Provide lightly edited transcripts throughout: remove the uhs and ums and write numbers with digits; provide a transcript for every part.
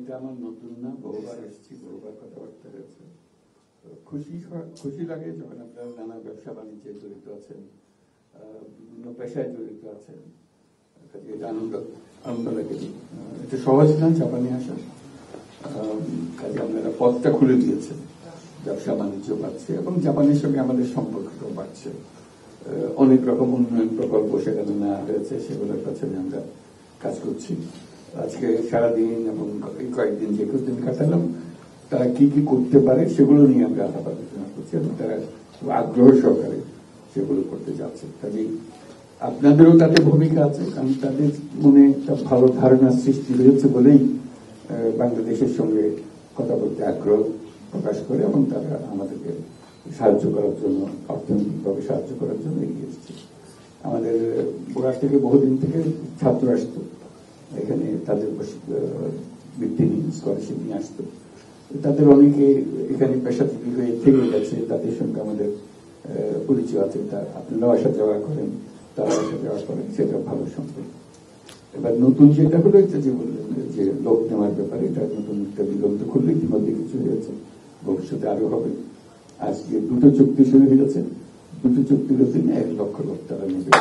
এটা আমার নতুন না, বহুবার এসেছি, বহুবার কথাবার্তা হয়েছে। খুশি লাগে যখন আপনারা নানা ব্যবসা বাণিজ্যে জড়িত আছেন, বিভিন্ন পেশায় জড়িত আছেন, কাজে এটা আনন্দ লাগে। এটা সহজ না জাপানে আসা, কাজে আপনারা পথটা খুলে দিয়েছেন, ব্যবসা বাণিজ্য বাড়ছে এবং জাপানের সঙ্গে আমাদের সম্পর্কটাও বাড়ছে। অনেক রকম উন্নয়ন প্রকল্প সেখানে নেওয়া হয়েছে, সেগুলোর পেছনে আমরা কাজ করছি। আজকে সারাদিন এবং এই কয়েকদিন যে কয়েকদিন কাটালাম, তারা কি কি করতে পারে সেগুলো নিয়ে আমরা আলাপ আলোচনা করছি এবং তারা আগ্রহ সহকারে সেগুলো করতে যাচ্ছে। কাজেই আপনাদেরও তাতে ভূমিকা আছে, কারণ তাদের মনে একটা ভালো ধারণা সৃষ্টি হয়েছে বলেই বাংলাদেশের সঙ্গে কথা বলতে আগ্রহ প্রকাশ করে এবং তারা আমাদেরকে সাহায্য করার জন্য, অর্থনৈতিকভাবে সাহায্য করার জন্য এগিয়ে এসেছে। আমাদের বোরাক থেকে বহুদিন থেকে ছাত্র আসতো এখানে, তাদের বৃত্তি নিয়ে স্কলারশিপ নিয়ে আসতো। তাদের অনেকে এখানে পেশাজীবী হয়ে থেকে গেছে, তাদের সঙ্গে আমাদের পরিচয় আছে। আপনারাও আসা যাওয়া করেন, তারা আসা যাওয়া করেন, সেটা ভালো সম্পর্ক। এবার নতুন যেটা হলো, এটা যে বললেন যে লোক নেওয়ার ব্যাপারে, এটা নতুন একটা দিগন্ত খুললে ইতিমধ্যে কিছু হয়েছে, ভবিষ্যতে আরো হবে। আজকে 2টো চুক্তি শুরু হয়েছে, 2টো চুক্তির অধীনে 1 লক্ষ লোক তারা নেবে।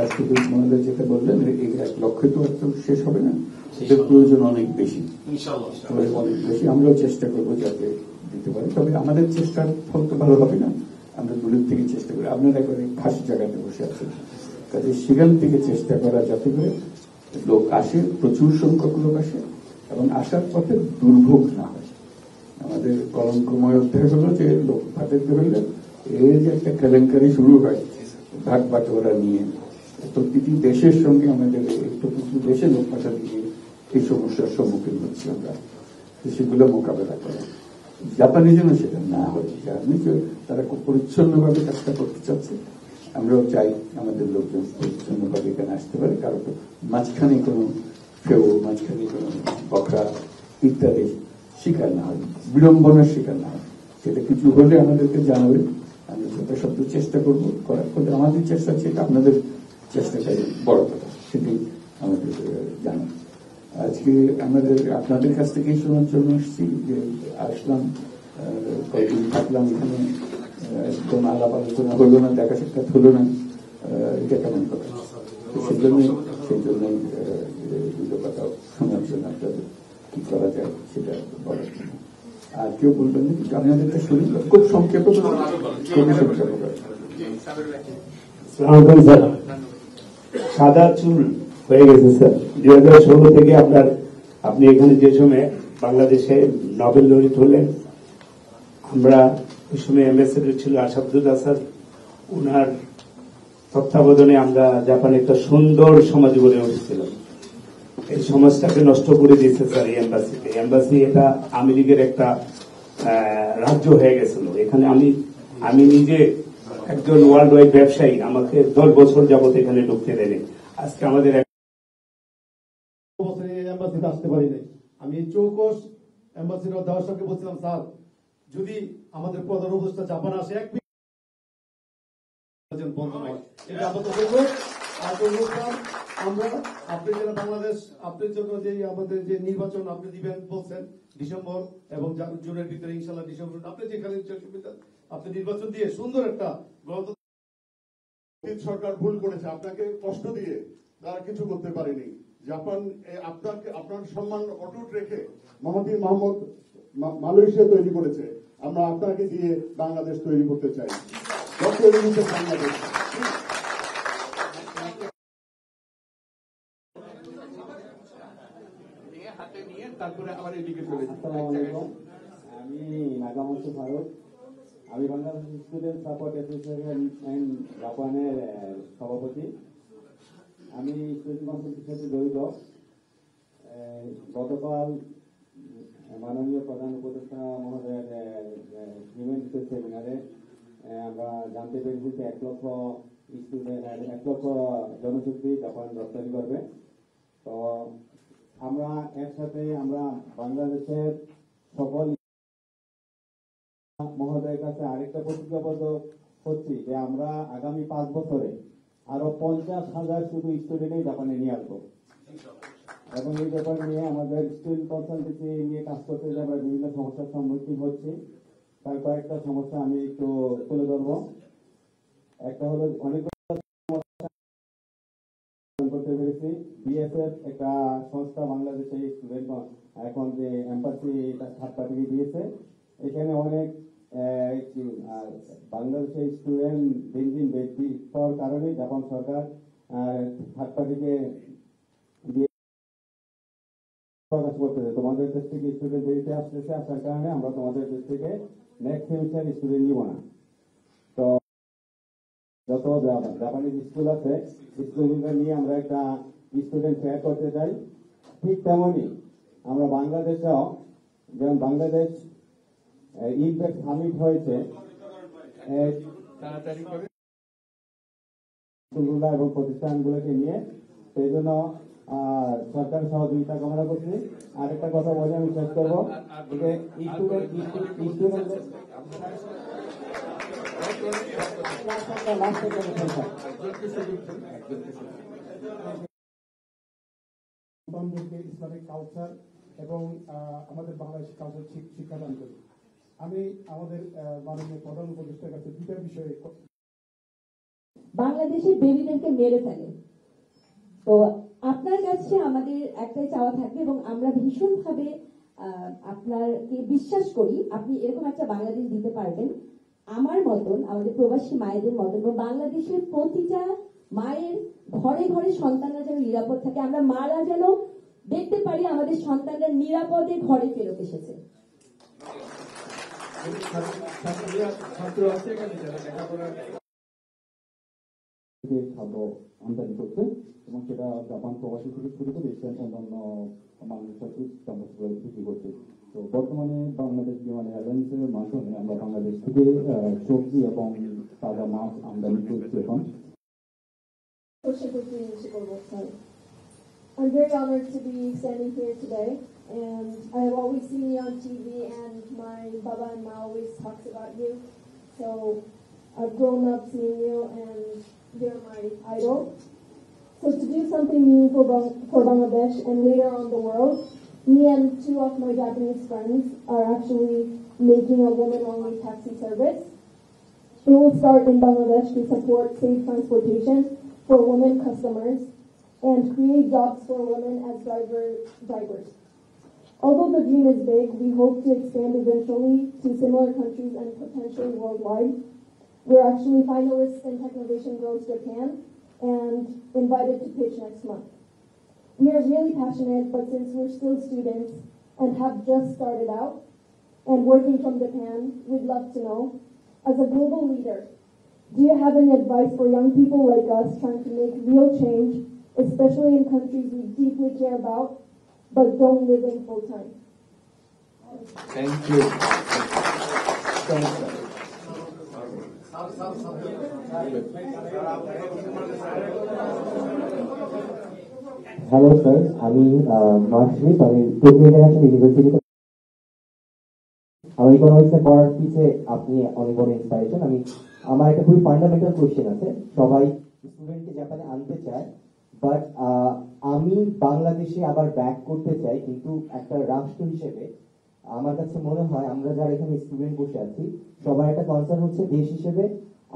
রাষ্ট্রদূত মহোদয় যেটা বললেন, এই 1 লক্ষে তো শেষ হবে না, সেটার প্রয়োজন অনেক বেশি, অনেক বেশি। আমরাও চেষ্টা করবো যাতে দিতে পারি, তবে আমাদের চেষ্টার ফল তো ভালো হবে না, আমরা দূরের থেকে চেষ্টা করি। আপনারা একবারে খাস জায়গাতে বসে আছেন, কাজে সেখান থেকে চেষ্টা করা যাতে করে লোক আসে, প্রচুর সংখ্যক লোক আসে এবং আসার পথে দুর্ভোগ না হয়। আমাদের কলঙ্কময় অধ্যায় হলো যে লোক পাঠাতে হলে এই যে একটা কেলেঙ্কারি শুরু হয় ভাগ বাটোয়ারা নিয়ে, প্রতিটি দেশের সঙ্গে আমাদের প্রতিটি দেশে লোক পাঠাতে গিয়ে এই সমস্যার সম্মুখীন হচ্ছি আমরা, সেগুলো মোকাবেলা করা। জাপানে যেন সেটা না হয়, তারা খুব পরিচ্ছন্নভাবে কাজটা করতে চাচ্ছে। আমরাও চাই আমাদের লোকজন পরিচ্ছন্নভাবে এখানে আসতে পারে, কারণ মাঝখানে কোনো ফেউ, মাঝখানে কোনো বকরা ইত্যাদি শিকার না হয়, বিড়ম্বনার শিকার না হয়। সেটা কিছু হলে আমাদেরকে জানাবে, আমরা যথাসাধ্য চেষ্টা করবো করার। ফলে আমাদের চেষ্টা হচ্ছে, আপনাদের চেষ্টাটাই বড় কথা, সেটাই আমাদের জানা। আজকে আমাদের আপনাদের কাছ থেকেই শোনার জন্য এসেছি, যে আসলাম, কয়েকদিন থাকলাম এখানে, কোনো আলাপ আলোচনা হলো না, দেখা সাক্ষাৎ হলো না, এটা কেমন কথা? সেই জন্যই দুটো কথা শোনার জন্য আপনাদের কি করা যায় সেটা বলার জন্য। আর কেউ বলবেন না কিন্তু আপনাদের শরীর খুব সংক্ষেপে, সাদা চুল হয়ে গেছে স্যার 2016 থেকে আপনি এখানে যে সময় বাংলাদেশে নোবেল লরিট হলেন, আমরা ওই সময় অ্যাম্বাসেডর ছিল আসাদুল আসাদ, ওনার তত্ত্বাবধানে আমরা জাপানে একটা সুন্দর সমাজ গড়ে উঠেছিলাম। এই সমাজটাকে নষ্ট করে দিয়েছে স্যার এই এম্বাসি। এটা আওয়ামী লীগের একটা রাজ্য হয়ে গেছিল। এখানে আমি নিজে একজন ওয়ার্ল্ড ওয়াইড ব্যবসায়ী, আমাকে 10 বছর যাবত এখানে ঢুকতে দেয়নি। আজকে আমাদের এম্বাসিতে আসতে পারি নাই। আমি চৌকস এম্বাসিডর দেওয়ার সঙ্গে বলছিলাম, স্যার যদি আমাদের প্রধান উপদেষ্টা জাপান আসে বন্ধ হয়, এটা আমরা আপনি যারা বাংলাদেশ, আপনার জন্য যে আমাদের যে নির্বাচন আপনি দিবেন বলছেন ডিসেম্বর এবং জুনের ভিতরে, ইনশাল্লাহ ডিসেম্বর আপনি যেখানে আপনি নির্বাচন দিয়ে সুন্দর একটা সরকার ভুল করেছে, আপনাকে কষ্ট দিয়ে তারা কিছু করতে পারেনি। জাপান আপনার সম্মান অটুট রেখে মাহাথির মোহাম্মদ মালয়েশিয়া তৈরি করেছে, আমরা আপনাকে দিয়ে বাংলাদেশ তৈরি করতে চাই। বাংলাদেশ তারপরে আবার এদিকে চলে যাই। আমি নাগামতো ভারত, আমি বাংলাদেশ স্টুডেন্ট সাপোর্ট অ্যাসোসিয়েশন জাপানের সভাপতি। আমি স্টুডেন্ট কনসালটের সাথে জড়িত। গতকাল মাননীয় প্রধান উপদেষ্টা মহোদয়ের হিউম্যান রিসোর্স সেমিনারে আমরা জানতে পেরেছি যে 1 লক্ষ স্টুডেন্ট, 1 লক্ষ জনশক্তি জাপান রপ্তানি করবে। তো আমরা একসাথে আমরা বাংলাদেশের সকল মহোদয়ের কাছে আরেকটা প্রতিজ্ঞাবদ্ধ হচ্ছি যে আমরা আগামী 5 বছরে আরো 50,000 শুধু স্টুডেন্টই জাপানে নিয়ে আসবো। এবং এই ব্যাপার নিয়ে আমাদের স্টুডেন্ট কনসালটেন্সি নিয়ে কাজ করতে গিয়ে আমরা বিভিন্ন সমস্যার সম্মুখীন হচ্ছি। তার কয়েকটা সমস্যা আমি একটু তুলে ধরবো। একটা হলো অনেক করতে পেরেছি। বিএসএফ একটা সংস্থা বাংলাদেশে স্টুডেন্ট এখন যে এম্বাসি থার্ড পার্টিকে দিয়েছে, এখানে অনেক বাংলাদেশের স্টুডেন্ট দিন দিন বৃদ্ধি পাওয়ার কারণে জাপান সরকার থার্ড পার্টিকে দিয়ে প্রকাশ করতেছে তোমাদের দেশ থেকে স্টুডেন্ট বেরিয়ে আসতেছে, আসার কারণে আমরা তোমাদের দেশ থেকে নেক্সট সেমিস্টার স্টুডেন্ট নিব না। তো যত জাপানিজ স্কুল আছে স্কুলগুলো নিয়ে আমরা একটা স্টুডেন্ট ফেয়ার করতে চাই। ঠিক তেমনই আমরা বাংলাদেশেও, যেমন বাংলাদেশ ইমপ্যাক্ট সামিট হয়েছে তাড়াতাড়ি করে স্কুলগুলো এবং প্রতিষ্ঠানগুলোকে নিয়ে, সেই জন্য সরকারের সহযোগিতা কামনা করছি। আরেকটা কথা বলে আমি শেষ করবো, যে সন্তানদেরকে ইসলামিক কালচার এবং আমাদের বাংলাদেশি কালচার শিক্ষাদান করি। আমি আমাদের মাননীয় প্রধান উপদেষ্টার কাছে দুটা বিষয়ে, বাংলাদেশে বেবিদেরকে মেরে ফেলে, তো আপনার কাছে আমাদের একটাই চাওয়া থাকবে এবং আমরা ভীষণভাবে আপনাকে বিশ্বাস করি আপনি এরকম একটা বাংলাদেশ দিতে পারবেন আমার মতন, আমাদের প্রবাসী মায়েদের মতন, এবং বাংলাদেশের প্রতিটা মায়ের ঘরে ঘরে সন্তানরা যেন নিরাপদ থাকে, আমরা মারা যেন দেখতে পারি আমাদের সন্তানরা নিরাপদে ঘরে ফেরত এসেছে। ছাত্র আছে এখানে যারা লেখাপড়া খাদ্য আমদানি করছে এবং সেটা জাপান প্রবাসী থেকে শুরু করে এশিয়ান অন্যান্য বাংলাদেশের বিক্রি করছে। তো বর্তমানে বাংলাদেশ বিমান এয়ারলাইন্সের মাধ্যমে আমরা বাংলাদেশ থেকে সবজি এবং তাজা মাছ আমদানি করছি এখন। I'm very honored to be standing here today, and I have always seen you on TV, and my Baba and Ma always talks about you. So I've grown up seeing you, and you're my idol. So to do something meaningful for Bangladesh and later on the world, me and two of my Japanese friends are actually making a woman-only taxi service. It will start in Bangladesh to support safe transportation for women customers and create jobs for women as drivers. Although the dream is big, we hope to expand eventually to similar countries and potentially worldwide. We're actually finalists in Technovation Girls Japan and invited to pitch next month. We are really passionate, but since we're still students and have just started out and working from Japan, we'd love to know, as a global leader, do you have any advice for young people like us trying to make real change, especially in countries we deeply care about, but don't live in full time? Thank you. Hello sir, আমি marksheet, আমি Tokyo International ইউনিভার্সিটিতে আমার ইকোনমিক্সে পড়ার পিছে আপনি অনেক বড় ইন্সপাইরেশন। আমার একটা খুবই ফান্ডামেন্টাল কোয়েশ্চেন আছে। সবাই স্টুডেন্টকে জাপানে আনতে চায়, বাট আমি বাংলাদেশে আবার ব্যাক করতে চাই, কিন্তু একটা রাষ্ট্র হিসেবে আমার কাছে মনে হয় আমরা যারা এখানে স্টুডেন্ট বসে আছি সবার একটা কনসার্ন হচ্ছে দেশ হিসেবে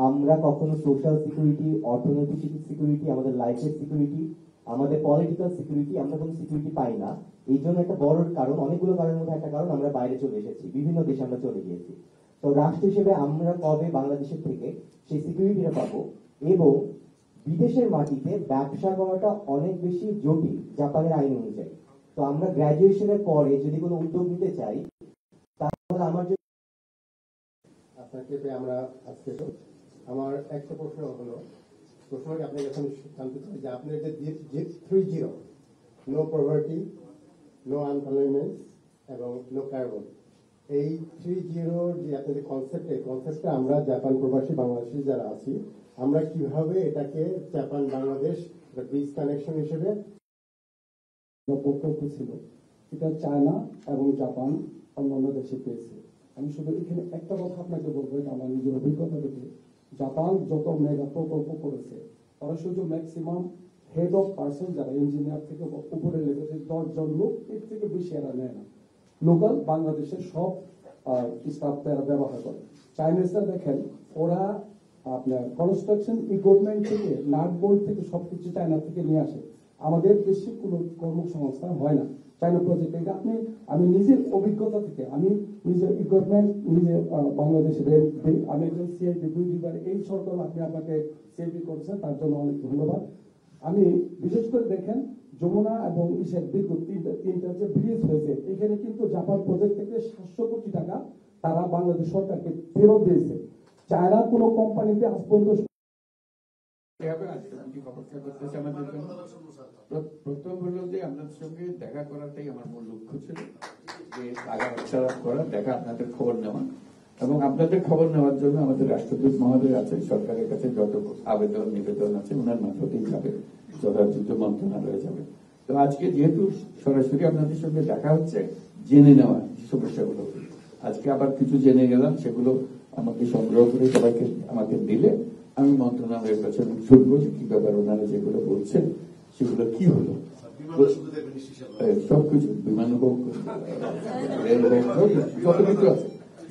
আমরা কখনো সোশ্যাল সিকিউরিটি, অর্থনৈতিক সিকিউরিটি, আমাদের লাইফের সিকিউরিটি, আমাদের পলিটিক্যাল সিকিউরিটি আমরা কোনো সিকিউরিটি পাই না। এই জন্য একটা বড় কারণ, অনেকগুলো কারণের মধ্যে একটা কারণ আমরা বাইরে চলে এসেছি, বিভিন্ন দেশে আমরা চলে গিয়েছি। তো রাষ্ট্র হিসেবে আমরা কবে বাংলাদেশের থেকে সেই সিকিউরিটিটা পাবো? এবং বিদেশের মাটিতে ব্যবসা করাটা অনেক বেশি জটিল জাপানের আইন অনুযায়ী। তো আমরা গ্রাজুয়েশনের পরে যদি কোনো উদ্যোগ নিতে চাই, তাহলে আমার আপনাকে পেয়ে আমরা আজকে আমার একটা প্রশ্ন হলো, প্রশ্নটি আপনার কাছে আমি জানতে চাই যে আপনার যে 3-0, নো পভার্টি, নো আনএমপ্লয়মেন্ট এবং নো কার্বন, এই 3-0 যে আপনাদের কনসেপ্ট, এই কনসেপ্টটা আমরা জাপান প্রবাসী বাংলাদেশি যারা আছি আমরা কিভাবে এটাকে জাপান বাংলাদেশ ব্রিজ কানেকশন হিসেবে প্রকল্প ছিল, এটা চায়না এবং জাপান অন্যান্য দেশে পেয়েছে। আমি শুধু এখানে একটা কথা আপনাকে বলবো, এটা আমার নিজের অভিজ্ঞতা থেকে, জাপান যত মেগা প্রকল্প করেছে ওরা শুধু ম্যাক্সিমাম হেড অফ পার্সন যারা ইঞ্জিনিয়ার থেকে উপরে লেভেলের 10 জন লোক, এর থেকে বেশি এরা নেয় না। লোকাল বাংলাদেশের সব স্টাফ তারা ব্যবহার করে। চাইনিজরা দেখেন ওরা আপনার কনস্ট্রাকশন ইকুইপমেন্ট থেকে নাট বোল্ট থেকে সবকিছু চায়না থেকে নিয়ে আসে। আমাদের দেশে কোনো কর্মসংস্থান হয় না চায়না প্রজেক্টে। এটা আমি নিজের অভিজ্ঞতা থেকে, আমি নিজের ইকুইপমেন্ট নিজে বাংলাদেশে আমি একজন সিআইপি 2 দুইবার এই সরকার আপনি আমাকে সিআইপি করেছেন, তার জন্য অনেক ধন্যবাদ। আমি বিশেষ করে দেখেন যমুনা এবং ইসের বিদ্যুৎ তিনটা যে ব্রিজ হয়েছে, এখানে কিন্তু জাপান প্রজেক্ট থেকে 700 কোটি টাকা তারা বাংলাদেশ সরকারকে ফেরত দিয়েছে। চায়না কোনো কোম্পানিতে আজ পর্যন্ত প্রথম হলো যে আপনাদের সঙ্গে দেখা করাটাই আমার মূল লক্ষ্য ছিল, যে আলাপ করা, দেখা, আপনাদের খবর নেওয়া, এবং আপনাদের খবর নেওয়ার জন্য আমাদের রাষ্ট্রদূত মহোদয় আছে, সরকারের কাছে যত আবেদন নিবেদন আছে ওনার মাধ্যমেই যাবে, যথাযথ মন্ত্রণালয়ে যাবে। তো আজকে যেহেতু সরাসরি আপনাদের সঙ্গে দেখা হচ্ছে, জেনে নেওয়া সমস্যাগুলো, আজকে আবার কিছু জেনে গেলাম, সেগুলো আমাকে সংগ্রহ করে সবাইকে আমাকে দিলে আমি মন্ত্রণালয়ের কাছে শুনবো যে কি ব্যাপার, ওনারা যেগুলো বলছেন সেগুলো কি হলো। সবকিছু বিমান হোক, রেলওয়ে হোক, যত কিছু আছে,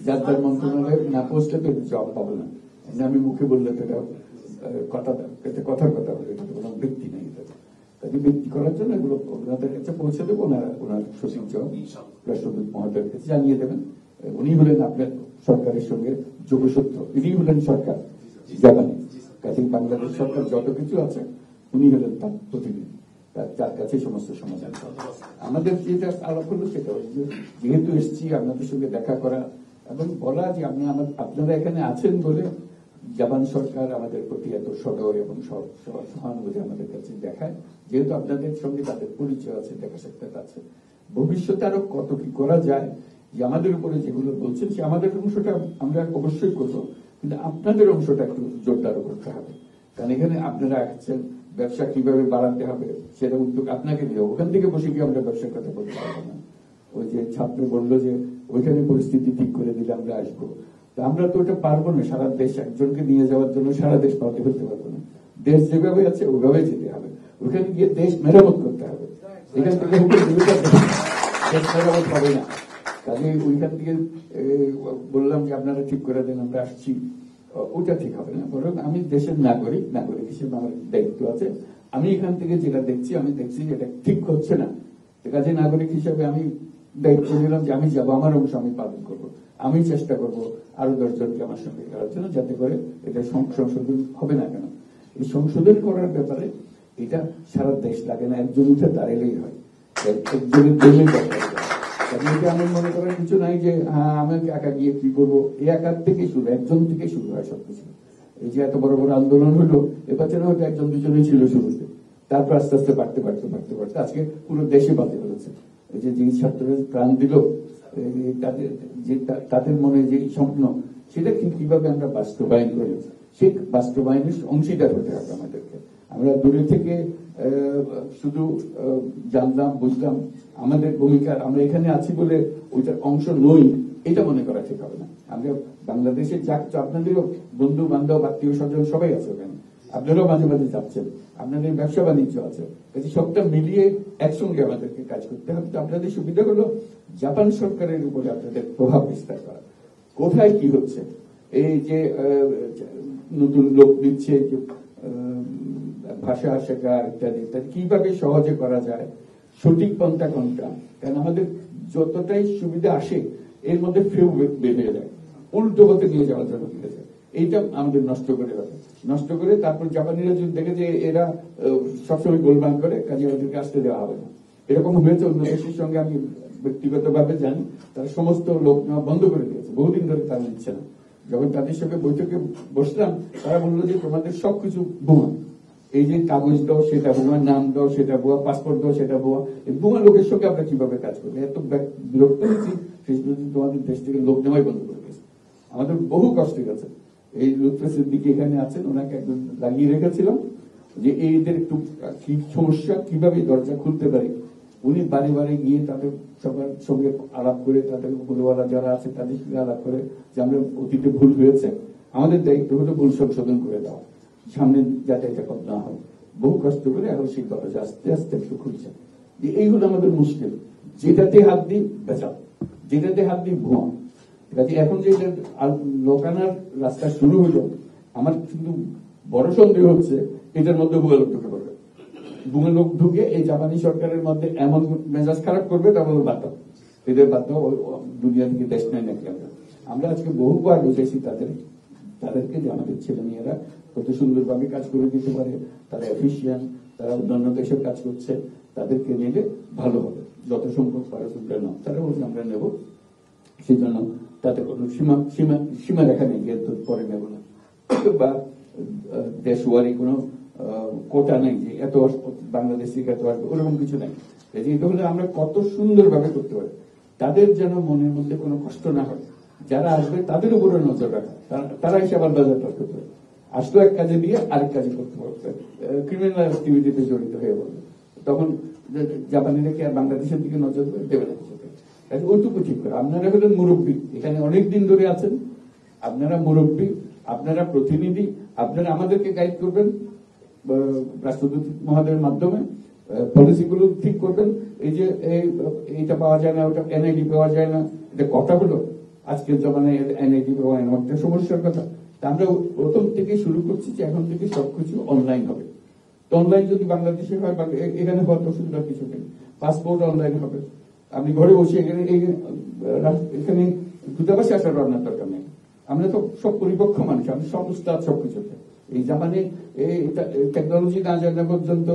যার যার মন্ত্রণালয়ে না পৌঁছলে তো জব পাবো না। আমি মুখে বললে তো এটা কথার কথা বলে, এটা কোনো ব্যক্তি নেই। তাকে ব্যক্তি করার জন্য এগুলো ওনাদের কাছে পৌঁছে দেবো, ওনার সচিব রাষ্ট্রদূত মহোদয়ের কাছে জানিয়ে দেবেন। উনি হলেন আপনার সরকারের সঙ্গে যোগসূত্র, ইনি হলেন সরকার জাপানি, কাজে বাংলাদেশ সরকার যত কিছু আছে উনি হলেন তার প্রতিনিধি, যার কাছে সমস্ত সমাধান। আমাদের যেটা আলাপ হলো সেটা যেহেতু এসেছি আপনাদের সঙ্গে দেখা করা এবং বলা যে আপনারা এখানে আছেন বলে জাপান সরকার আমাদের প্রতি এত সদয় এবং সহানুভূতি আমাদের কাছে দেখায়, যেহেতু আপনাদের সঙ্গে তাদের পরিচয় আছে, দেখা সাক্ষাৎ আছে। ভবিষ্যতে আরো কত কি করা যায়, যে আমাদের উপরে যেগুলো বলছেন সে আমাদের অংশটা আমরা অবশ্যই করবো, কিন্তু আপনাদের অংশটা একটু জোরদার করতে হবে। কারণ এখানে আপনারা আসছেন, ব্যবসা কিভাবে বাড়াতে হবে সেটা উদ্যোগ আপনাকে নিয়ে, ওখান থেকে বসে গিয়ে আমরা ব্যবসার কথা বলতে পারবো না। ওই যে ছাত্র বললো যে ওইখানে পরিস্থিতি ঠিক করে দিলে আমরা আসবো, তো আমরা তো ওটা পারবো না। সারা দেশ একজনকে নিয়ে যাওয়ার জন্য সারা দেশ পাল্টে ফেলতে পারবো না। দেশ যেভাবে আছে ওইভাবে যেতে হবে, ওখানে গিয়ে দেশ মেরামত করতে হবে। এখান থেকে দেশ মেরামত হবে না। কাজে ওইখান থেকে বললাম যে আপনারা ঠিক করে দেন, আমরা আসছি, ওটা ঠিক হবে না। বরং আমি দেশের নাগরিক হিসেবে আমার দায়িত্ব আছে। আমি এখান থেকে যেটা দেখছি, আমি দেখছি এটা ঠিক হচ্ছে না। কাজে নাগরিক হিসেবে আমি দায়িত্ব নিলাম যে আমি যাবো, আমার অংশ আমি পালন করবো, আমি চেষ্টা করবো আরো 10 জনকে আমার সঙ্গে করার জন্য, যাতে করে এটা সংশোধন হবে না কেন। এই সংশোধন করার ব্যাপারে এটা সারা দেশ লাগে না, একজন উঠে দাঁড়ালেই হয়, একজনের জন্যই দরকার। এটা আমি মনে করার কিছু নাই যে হ্যাঁ আমি একা গিয়ে কি করবো, এই একার থেকে শুরু, একজন থেকে শুরু হয় সবকিছু। এই যে এত বড় বড় আন্দোলন হলো, এবার যেন হয়তো একজন দুজনেই ছিল শুরুতে, তারপর আস্তে আস্তে বাড়তে আজকে পুরো দেশে বাড়তে পেরেছে। এই যে ছাত্ররা প্রাণ দিল, তাদের মনে যে স্বপ্ন, সেটা কিভাবে আমরা বাস্তবায়ন করি, সেই বাস্তবায়নের অংশীদার হতে হবে আমাদেরকে। আমরা দূরে থেকে শুধু জানলাম, বুঝলাম, আমাদের ভূমিকা, আমরা এখানে আছি বলে ওইটার অংশ নই, এটা মনে করা ঠিক হবে না। আমরা বাংলাদেশে আপনাদেরও বন্ধু বান্ধব আত্মীয় স্বজন সবাই আছে ওখানে, আপনারাও মাঝে মাঝে যাচ্ছেন, আপনাদের ব্যবসা বাণিজ্য আছে, কাজে সবটা মিলিয়ে একসঙ্গে আমাদেরকে কাজ করতে হবে। তো আপনাদের সুবিধা হলো জাপান সরকারের উপরে আপনাদের প্রভাব বিস্তার করা, কোথায় কি হচ্ছে, এই যে নতুন লোক দিচ্ছে, ভাষা শেখা ইত্যাদি ইত্যাদি, কিভাবে সহজে করা যায়, সঠিক পন্থা কোনটা। কারণ আমাদের যতটাই সুবিধা আসে এর মধ্যে ফেউ বেরিয়ে যায়, উল্টো পথে নিয়ে যাওয়ার জন্য ফিরে যায়। এইটা আমাদের নষ্ট করে তারপর জাপানিরা যদি দেখে যে এরা সবসময় গোলমাল করে, কাজে ওদেরকে আসতে দেওয়া হবে না। এরকম হয়েছে অন্য দেশের সঙ্গে, আমি ব্যক্তিগতভাবে জানি, তারা সমস্ত লোক নেওয়া বন্ধ করে দিয়েছে, বহুদিন ধরে তারা নিচ্ছে না। যখন তাদের সঙ্গে বৈঠকে বসলাম, তারা বললো যে তোমাদের সবকিছু বোমা, এই যে কাগজ দাও সেটা বোমা, নাম দাও সেটা বোমা, পাসপোর্ট দাও সেটা বোমা, এই বোমা লোকের সঙ্গে আমরা কিভাবে কাজ করবো, এত বিরক্ত হয়েছি। শেষ পর্যন্ত তোমাদের দেশ থেকে লোক নেওয়াই বন্ধ করে দিয়েছে। আমাদের বহু কষ্ট গেছে। এই লুৎফেসের দিকে এখানে আছেন, ওনাকে একদম লাগিয়ে রেখেছিলাম যে এইদের একটু কি সমস্যা, কিভাবে দরজা খুলতে পারে। উনি বাড়ি বাড়ি গিয়ে তাদের সবার সঙ্গে আলাপ করে, তাদের উপরওয়ালা যারা আছে তাদের সঙ্গে আলাপ করে যে আমরা অতীতে ভুল হয়েছে, আমাদের দায়িত্ব হলো ভুল সংশোধন করে দেওয়া। সামনে যাতে এটা না হয়, বহু কষ্ট করে এখন সেই দরজা আস্তে আস্তে একটু খুলছে। এই হলো আমাদের মুশকিল, যেটাতে হাত দিই বেচা, যেটাতে হাত দিই ভুয়া। কাজে এখন যে লোকানার রাস্তা শুরু হলো, আমার কিন্তু বড় সন্দেহ হচ্ছে এটার মধ্যে ভুয়া লোক ঢুকে পড়বে। ভুয়া লোক ঢুকে এই জাপানি সরকারের মধ্যে এমন মেজাজ খারাপ করবে, তা বলবো বাদ দাও, এদের বাদ দাও, দুনিয়া থেকে দেশ নেয় নাকি। আমরা আজকে বহুবার বুঝেছি তাদেরকে যে আমাদের ছেলে মেয়েরা কত সুন্দরভাবে কাজ করে দিতে পারে, তারা এফিসিয়েন্ট, তারা অন্যান্য দেশের কাজ করছে, তাদেরকে নিলে ভালো হবে, যত সম্ভব পারে তোমরা নাও। তারা বলছে আমরা নেব, সেই জন্য তাতে কোনো সীমা রেখা নেই, এর পরে নেব না, বা দেশওয়ারি কোনো কোটা নেই যে এত বাংলাদেশ থেকে এত আসবে, ওরকম কিছু নেই। এটা হলে আমরা কত সুন্দরভাবে করতে পারি, তাদের যেন মনের মধ্যে কোনো কষ্ট না হয়, যারা আসবে তাদের উপরে নজর রাখা, তারা এসে আবার বাজার করতে পারে, আসলো এক কাজে দিয়ে আরেক কাজে করতে পারবে, ক্রিমিনাল অ্যাক্টিভিটিতে জড়িত হয়ে বলবে, তখন জাপানিরা কি আর বাংলাদেশের দিকে নজর দেবে না? ওইটুকু ঠিক করে। আপনারা হলেন মুরব্বী, এখানে অনেকদিন ধরে আছেন, আপনারা মুরব্বী, আপনারা প্রতিনিধি, আপনারা আমাদেরকে গাইড করবেন রাষ্ট্রদূত মহোদয়ের মাধ্যমে, পলিসিগুলো ঠিক করবেন। এই যে এইটা পাওয়া যায় না, ওটা এনআইডি পাওয়া যায় না, এটা কথা হলো আজকের জমানায় এনআইডি পাওয়া একটা সমস্যার কথা। আমরা প্রথম থেকে শুরু করছি যে এখন থেকে সবকিছু অনলাইন হবে। তো অনলাইন যদি বাংলাদেশে হয়, এখানে হওয়ার অসুবিধার কিছু নেই, পাসপোর্ট অনলাইন হবে, আপনি ঘরে বসে এখানে দূতাবাসে আসার রান্নার দরকার নেই। আমরা তো সব পরিপক্ষ মানুষ, আমি সব উস্তাদ সবকিছুতে। এই জামানে টেকনোলজি না জানা পর্যন্ত,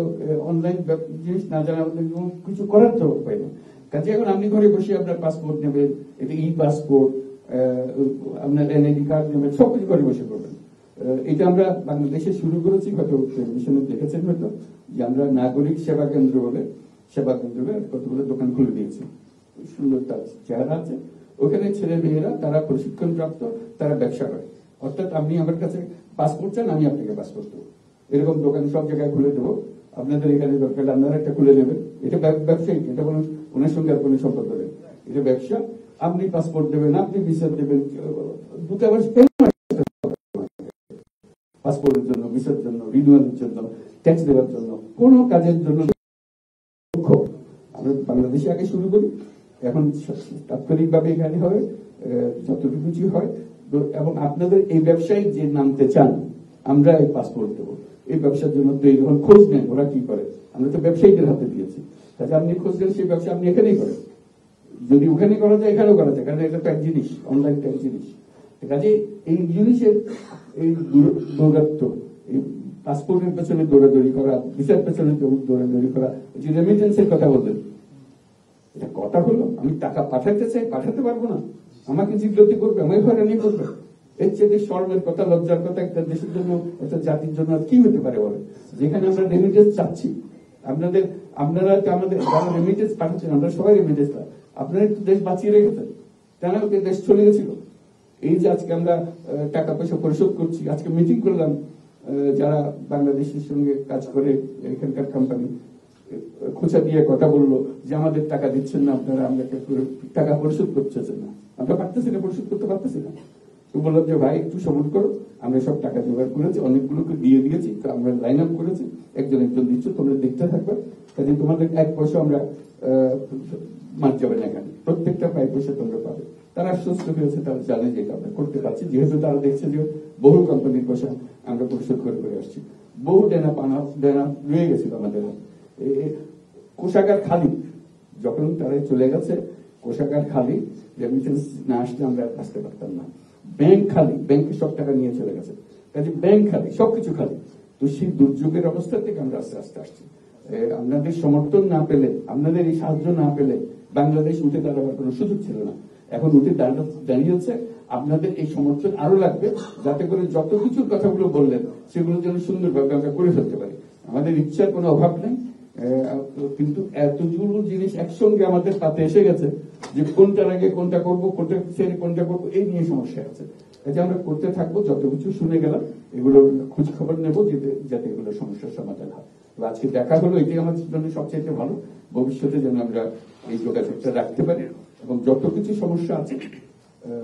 অনলাইন জিনিস না জানা পর্যন্ত কিছু করার তো উপায় না। কাজে এখন আপনি ঘরে বসে আপনার পাসপোর্ট নেবেন, এটা ই পাসপোর্ট, আপনার এনআইডি কার্ড নেবেন, সবকিছু ঘরে বসে করবেন। এটা আমরা বাংলাদেশে শুরু করেছি, হয়তো টেলিভিশনে দেখেছেন হয়তো, যে আমরা নাগরিক সেবা কেন্দ্র বলে সেবা কেন্দ্রে কতগুলো দোকান খুলে দিয়েছি, সুন্দর তার চেহারা আছে। ওখানে ছেলে মেয়েরা তারা প্রশিক্ষণ প্রাপ্ত, তারা ব্যবসা করে। অর্থাৎ আপনি আমার কাছে পাসপোর্ট চান, আমি আপনাকে পাসপোর্ট দেবো, এরকম দোকান সব জায়গায় খুলে দেবো। আপনাদের এখানে দরকার আপনারা একটা খুলে নেবেন, এটা ব্যবসায়ী, এটা কোনো ওনার সঙ্গে আর কোনো সম্পর্ক নেই, এটা ব্যবসা। আপনি পাসপোর্ট দেবেন, আপনি ভিসা দেবেন, দূতাবাস পাসপোর্টের জন্য, ভিসার জন্য, রিনিউয়ালের জন্য, ট্যাক্স দেওয়ার জন্য, কোন কাজের জন্য আমরা বাংলাদেশে আগে শুরু করি। এখন তাৎক্ষণিকভাবে এখানে হবে, যতটুকু হয়। এবং আপনাদের এই ব্যবসায়ী যে নামতে চান, আমরা এই পাসপোর্ট দেবো। এই ব্যবসার জন্য তো যখন খোঁজ নেন ওরা কি করে, আমরা তো ব্যবসায়ীদের হাতে দিয়েছি। তাহলে আপনি খোঁজ নেন, সেই ব্যবসা আপনি এখানেই করেন। যদি ওখানে করা যায়, এখানেও করা যায়, কারণ এটা তো এক জিনিস, অনলাইন এক জিনিস। কাজে এই জিনিসের এই দৌরাত্ম, এই পাসপোর্টের পেছনে দৌড়াদৌড়ি করা, ভিসার পেছনে দৌড়াদৌড়ি করা, যে রেমিটেন্সের কথা বললেন, এটা কথা হলো আমি টাকা পাঠাতে চাই, পাঠাতে পারবো না, আমাকে জিজ্ঞাসা করবে, আমাকে হয়রানি করবে। এর চেয়ে শর্মের কথা, লজ্জার কথা একটা দেশের জন্য, একটা জাতির জন্য কি হতে পারে বলে? যেখানে আমরা রেমিটেন্স চাচ্ছি, আপনারা আমাদের যারা রেমিটেন্স পাঠাচ্ছেন, আমরা সবাই রেমিটেন্স পাই, আপনারা একটু দেশ বাঁচিয়ে রেখেছেন, কেন দেশ চলে গেছিল। এই যে আজকে আমরা টাকা পয়সা পরিশোধ করছি, আজকে মিটিং করলাম যারা বাংলাদেশের সঙ্গে কাজ করে, এখানকার কোম্পানি খোঁচা দিয়ে কথা বললো যে আমাদের টাকা দিচ্ছেন না আপনারা, আমরা টাকা পরিশোধ করতেছেন না, আমরা পারতেছি না, পরিশোধ করতে পারতেছি না। তো বললাম যে ভাই একটু সবুর করো, আমরা সব টাকা জোগাড় করেছি, অনেকগুলোকে দিয়ে দিয়েছি, তো আমরা লাইন আপ করেছি, একজন দিচ্ছ, তোমরা দেখতে থাকবে, কাজে তোমাদের এক পয়সা আমরা মার যাবে না, এখানে প্রত্যেকটা 5 পয়সা তোমরা পাবে। তারা আশ্বস্ত হয়েছে, তারা জানে যে আমরা করতে পারছি, যেহেতু তারা দেখছে যে বহু কোম্পানির পয়সা আমরা পরিশোধ করে আসছি, বহু দেনা রয়ে গেছিল আমাদের। কোষাগার খালি, যখন তারা চলে গেছে কোষাগার খালি, রেমিটেন্স না আসলে আমরা আসতে পারতাম না। ব্যাংক খালি, ব্যাংকে সব টাকা নিয়ে চলে গেছে, কাজে ব্যাংক খালি, সবকিছু খালি। তো সেই দুর্যোগের অবস্থা থেকে আমরা আস্তে আস্তে আসছি। আপনাদের সমর্থন না পেলে, আপনাদের এই সাহায্য না পেলে বাংলাদেশ উঠে দাঁড়াবার কোনো সুযোগ ছিল না। এখন উঠে দাঁড়িয়েছে, আপনাদের এই সমর্থন আরো লাগবে, যাতে করে যত কিছুর কথাগুলো বললেন সেগুলো যেন সুন্দরভাবে আমরা করে ফেলতে পারি। আমাদের ইচ্ছার কোনো অভাব নেই, কিন্তু এতগুলো জিনিস একসঙ্গে আমাদের তাতে এসে গেছে যে কোনটার আগে কোনটা করবো, কোনটা ছেড়ে কোনটা করবো, এই নিয়ে সমস্যা আছে। কাজে আমরা করতে থাকবো, যত কিছু শুনে গেলাম এগুলো খোঁজ খবর নেবো, যাতে এগুলো সমস্যার সমাধান হয়। আজকে দেখা হলো, এটাই আমাদের জন্য সবচেয়ে ভালো। ভবিষ্যতে যেন আমরা এই যোগাযোগটা রাখতে পারি এবং যত কিছু সমস্যা আছে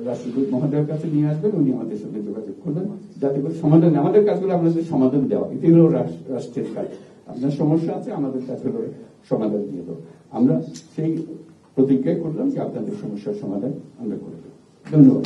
রাষ্ট্রদূত মহোদয়ের কাছে নিয়ে আসবেন, উনি আমাদের সাথে যোগাযোগ করবেন, যাতে করে সমাধান, আমাদের কাজগুলো আপনাদের সমাধান দেওয়া, এটি হলো রাষ্ট্রের কাজ। আপনার সমস্যা আছে, আমাদের কাজ হলো সমাধান দিয়ে দেবো। আমরা সেই প্রতিজ্ঞায় করলাম যে আপনাদের সমস্যার সমাধান আমরা করে দেবো। ধন্যবাদ।